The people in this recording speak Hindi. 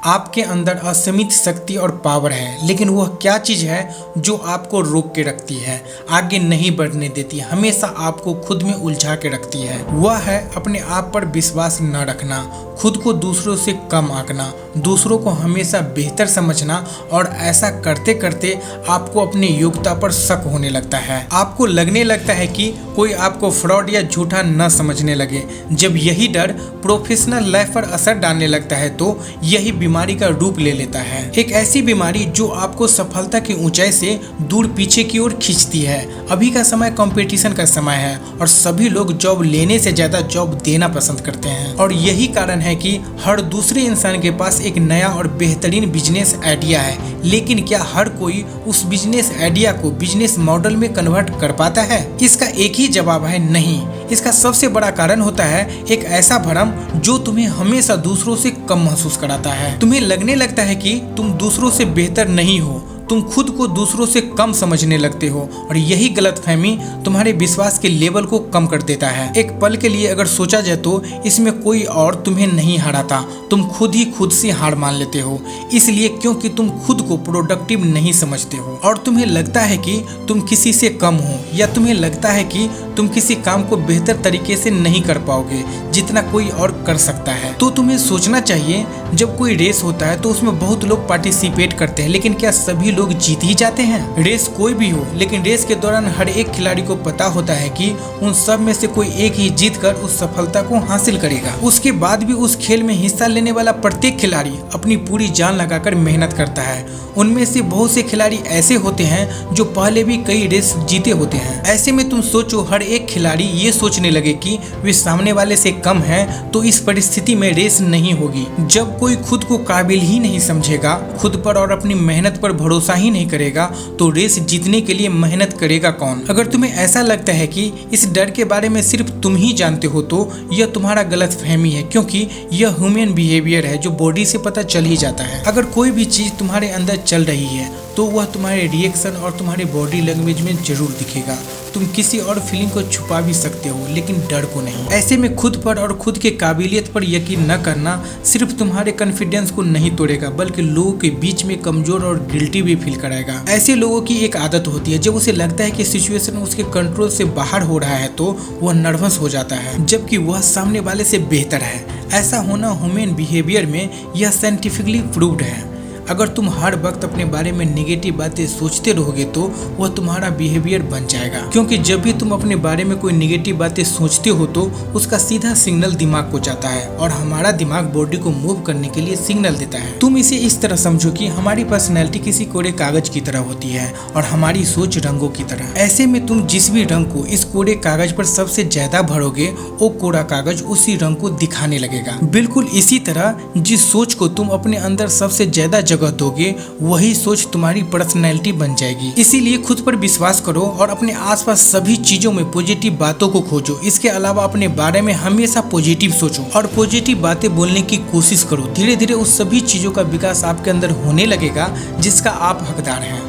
आपके अंदर असीमित शक्ति और पावर है, लेकिन वह क्या चीज़ है जो आपको रोक के रखती है, आगे नहीं बढ़ने देती, हमेशा आपको खुद में उलझा के रखती है। वह है अपने आप पर विश्वास न रखना, खुद को दूसरों से कम आंकना, दूसरों को हमेशा बेहतर समझना, और ऐसा करते करते आपको अपनी योग्यता पर शक होने लगता है। आपको लगने लगता है कि कोई आपको फ्रॉड या झूठा न समझने लगे। जब यही डर प्रोफेशनल लाइफ पर असर डालने लगता है तो यही बीमारी का रूप ले लेता है। एक ऐसी बीमारी जो आपको सफलता की ऊंचाई से दूर पीछे की ओर खींचती है। अभी का समय कंपटीशन का समय है और सभी लोग जॉब लेने से ज्यादा जॉब देना पसंद करते हैं, और यही कारण है कि हर दूसरे इंसान के पास एक नया और बेहतरीन बिजनेस आइडिया है, लेकिन क्या हर कोई उस बिजनेस आइडिया को बिजनेस मॉडल में कन्वर्ट कर पाता है? इसका एक ही जवाब है नहीं। इसका सबसे बड़ा कारण होता है एक ऐसा भ्रम जो तुम्हें हमेशा दूसरों से कम महसूस कराता है। तुम्हें लगने लगता है कि तुम दूसरों से बेहतर नहीं हो, तुम खुद को दूसरों से कम समझने लगते हो, और यही गलतफहमी तुम्हारे विश्वास के लेवल को कम कर देता है। एक पल के लिए अगर सोचा जाए तो इसमें कोई और तुम्हें नहीं हराता, तुम खुद ही खुद से हार मान लेते हो, इसलिए क्योंकि तुम खुद को प्रोडक्टिव नहीं समझते हो, और तुम्हें लगता है कि तुम किसी से कम हो, या तुम्हें लगता है कि तुम किसी काम को बेहतर तरीके से नहीं कर पाओगे जितना कोई और कर सकता है। तो तुम्हें सोचना चाहिए, जब कोई रेस होता है तो उसमें बहुत लोग पार्टिसिपेट करते हैं, लेकिन क्या सभी लोग जीत ही जाते हैं? रेस कोई भी हो, लेकिन रेस के दौरान हर एक खिलाड़ी को पता होता है कि उन सब में से कोई एक ही जीत कर उस सफलता को हासिल करेगा। उसके बाद भी उस खेल में हिस्सा लेने वाला प्रत्येक खिलाड़ी अपनी पूरी जान लगाकर मेहनत करता है। उनमें से बहुत से खिलाड़ी ऐसे होते हैं जो पहले भी कई रेस जीते होते हैं। ऐसे में तुम सोचो, हर एक खिलाड़ी ये सोचने लगे कि वे सामने वाले से कम हैं, तो इस परिस्थिति में रेस नहीं होगी। जब कोई खुद को काबिल ही नहीं समझेगा, खुद पर और अपनी मेहनत पर भरोसा ही नहीं करेगा, तो रेस जीतने के लिए मेहनत करेगा कौन? अगर तुम्हें ऐसा लगता है कि इस डर के बारे में सिर्फ तुम ही जानते हो तो यह तुम्हारा गलतफहमी है, क्योंकि यह ह्यूमन बिहेवियर है जो बॉडी से पता चल ही जाता है। अगर कोई भी चीज तुम्हारे अंदर चल रही है तो वह तुम्हारे रिएक्शन और तुम्हारे बॉडी लैंग्वेज में जरूर दिखेगा। तुम किसी और फीलिंग को छुपा भी सकते हो, लेकिन डर को नहीं। ऐसे में खुद पर और खुद के काबिलियत पर यकीन न करना सिर्फ तुम्हारे कॉन्फिडेंस को नहीं तोड़ेगा, बल्कि लोगों के बीच में कमजोर और गिल्टी भी फील कराएगा। ऐसे लोगों की एक आदत होती है, जब उसे लगता है कि सिचुएशन उसके कंट्रोल से बाहर हो रहा है तो वह नर्वस हो जाता है, जबकि वह सामने वाले से बेहतर है। ऐसा होना ह्यूमन बिहेवियर में यह साइंटिफिकली प्रूव्ड है। अगर तुम हर वक्त अपने बारे में नेगेटिव बातें सोचते रहोगे तो वह तुम्हारा बिहेवियर बन जाएगा, क्योंकि जब भी तुम अपने बारे में कोई नेगेटिव बातें सोचते हो तो उसका सीधा सिग्नल दिमाग को जाता है, और हमारा दिमाग बॉडी को मूव करने के लिए सिग्नल देता है। तुम इसे इस तरह समझो कि हमारी पर्सनैलिटी किसी कोरे कागज की तरह होती है और हमारी सोच रंगों की तरह। ऐसे में तुम जिस भी रंग को इस कोरे कागज पर सबसे ज्यादा भरोगे, वो कोरा कागज उसी रंग को दिखाने लगेगा। बिल्कुल इसी तरह जिस सोच को तुम अपने अंदर सबसे ज्यादा दोगे, वही सोच तुम्हारी पर्सनैलिटी बन जाएगी। इसीलिए खुद पर विश्वास करो और अपने आसपास सभी चीजों में पॉजिटिव बातों को खोजो। इसके अलावा अपने बारे में हमेशा पॉजिटिव सोचो और पॉजिटिव बातें बोलने की कोशिश करो। धीरे धीरे उस सभी चीजों का विकास आपके अंदर होने लगेगा जिसका आप हकदार हैं।